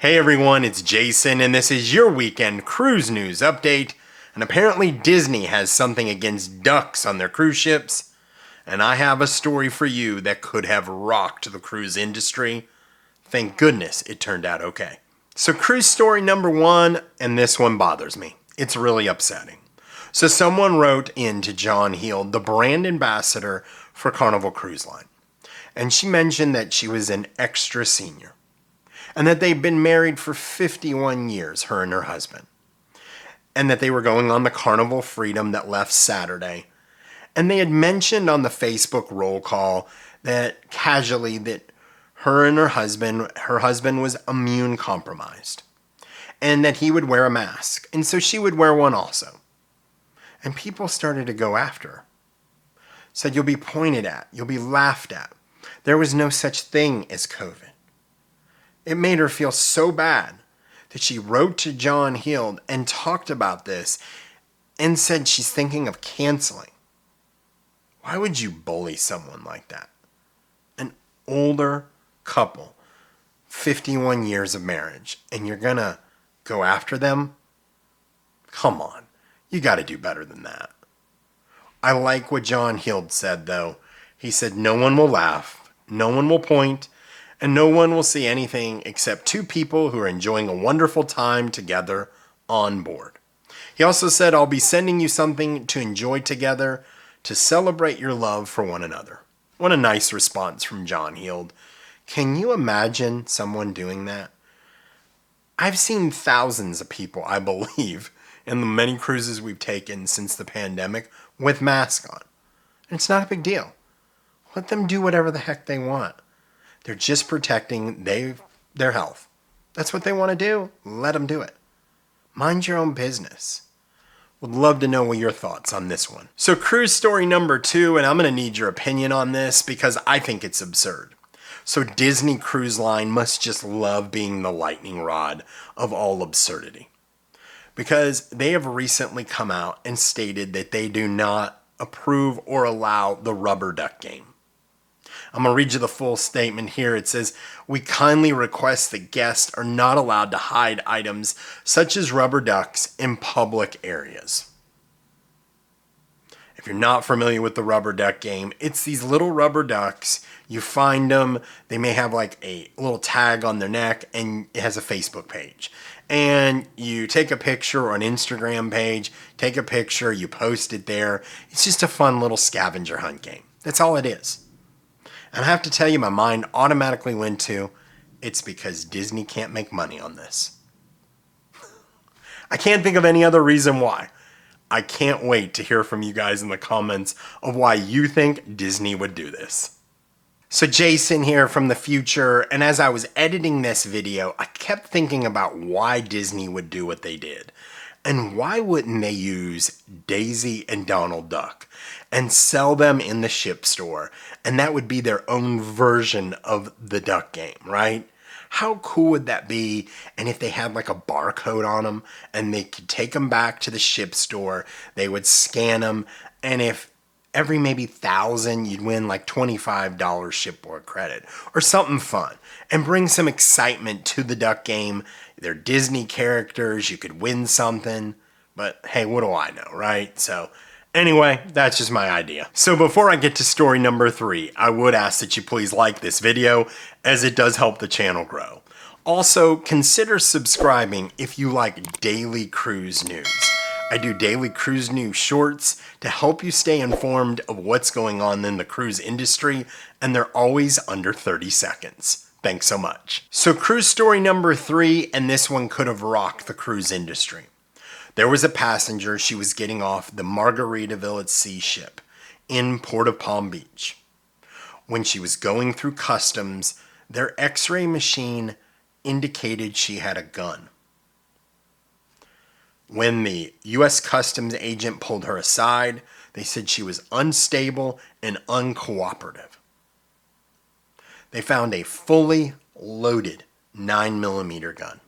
Hey everyone, it's Jason, and this is your weekend cruise news update. And apparently Disney has something against ducks on their cruise ships. And I have a story for you that could have rocked the cruise industry. Thank goodness it turned out okay. So cruise story number one, and this one bothers me. It's really upsetting. So someone wrote in to John Heald, the brand ambassador for Carnival Cruise Line. And she mentioned that she was an extra senior. And that they'd been married for 51 years, her and her husband. And that they were going on the Carnival Freedom that left Saturday. And they had mentioned on the Facebook roll call that casually that her and her husband was immune compromised. And that he would wear a mask. And so she would wear one also. And people started to go after her. Said, you'll be pointed at, you'll be laughed at. There was no such thing as COVID. It made her feel so bad that she wrote to John Heald and talked about this and said she's thinking of canceling. Why would you bully someone like that? An older couple, 51 years of marriage, and you're gonna go after them? Come on, you gotta do better than that. I like what John Heald said though. He said no one will laugh, no one will point, and no one will see anything except two people who are enjoying a wonderful time together on board. He also said, I'll be sending you something to enjoy together to celebrate your love for one another. What a nice response from John Heald. Can you imagine someone doing that? I've seen thousands of people, I believe, in the many cruises we've taken since the pandemic with masks on. And it's not a big deal. Let them do whatever the heck they want. They're just protecting their health. That's what they want to do. Let them do it. Mind your own business. Would love to know what your thoughts on this one. So cruise story number two, and I'm going to need your opinion on this because I think it's absurd. So Disney Cruise Line must just love being the lightning rod of all absurdity. Because they have recently come out and stated that they do not approve or allow the rubber duck game. I'm going to read you the full statement here. It says, we kindly request that guests are not allowed to hide items such as rubber ducks in public areas. If you're not familiar with the rubber duck game, it's these little rubber ducks. You find them. They may have like a little tag on their neck and it has a Facebook page. And you take a picture or an Instagram page, take a picture, you post it there. It's just a fun little scavenger hunt game. That's all it is. And I have to tell you, my mind automatically went to, it's because Disney can't make money on this. I can't think of any other reason why. I can't wait to hear from you guys in the comments of why you think Disney would do this. So Jason here from the future, and as I was editing this video, I kept thinking about why Disney would do what they did. And why wouldn't they use Daisy and Donald Duck and sell them in the ship store? And that would be their own version of the duck game, right? How cool would that be? And if they had like a barcode on them and they could take them back to the ship store, they would scan them. And if every maybe 1,000, you'd win like $25 shipboard credit or something fun and bring some excitement to the duck game. They're Disney characters. You could win something, but hey, what do I know, right? So anyway, that's just my idea. So before I get to story number three, I would ask that you please like this video as it does help the channel grow. Also, consider subscribing if you like daily cruise news. I do daily cruise news shorts to help you stay informed of what's going on in the cruise industry, and they're always under 30 seconds. Thanks so much. So cruise story number three, and this one could have rocked the cruise industry. There was a passenger, she was getting off the Margaritaville at Sea ship in Port of Palm Beach. When she was going through customs, their x-ray machine indicated she had a gun. When the U.S. Customs agent pulled her aside, they said she was unstable and uncooperative. They found a fully loaded 9mm gun.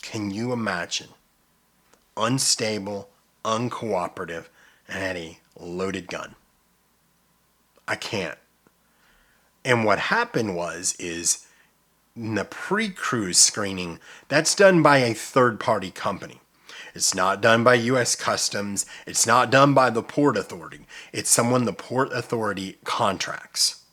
Can you imagine? Unstable, uncooperative, and had a loaded gun. I can't. And what happened is the pre-cruise screening, that's done by a third-party company. It's not done by U.S. Customs. It's not done by the Port Authority. It's someone the Port Authority contracts.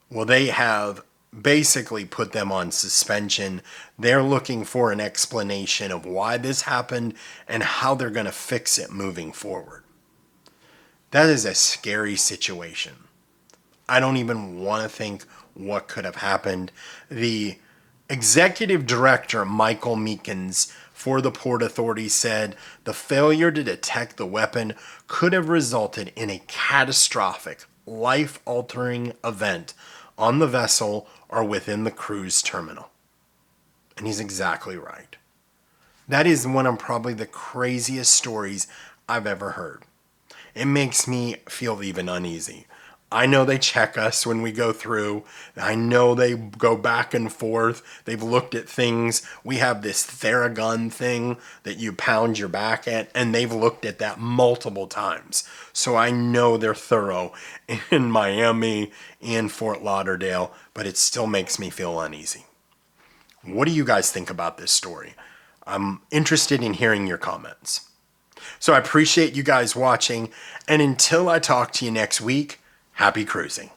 Well, they have basically put them on suspension. They're looking for an explanation of why this happened and how they're going to fix it moving forward. That is a scary situation. I don't even want to think what could have happened. The executive director, Michael Meekins, for the Port Authority said the failure to detect the weapon could have resulted in a catastrophic, life-altering event on the vessel or within the cruise terminal. And he's exactly right. That is one of probably the craziest stories I've ever heard. It makes me feel even uneasy. I know they check us when we go through. I know they go back and forth. They've looked at things. We have this Theragun thing that you pound your back at, and they've looked at that multiple times. So I know they're thorough in Miami and Fort Lauderdale, but it still makes me feel uneasy. What do you guys think about this story? I'm interested in hearing your comments. So I appreciate you guys watching, and until I talk to you next week, happy cruising.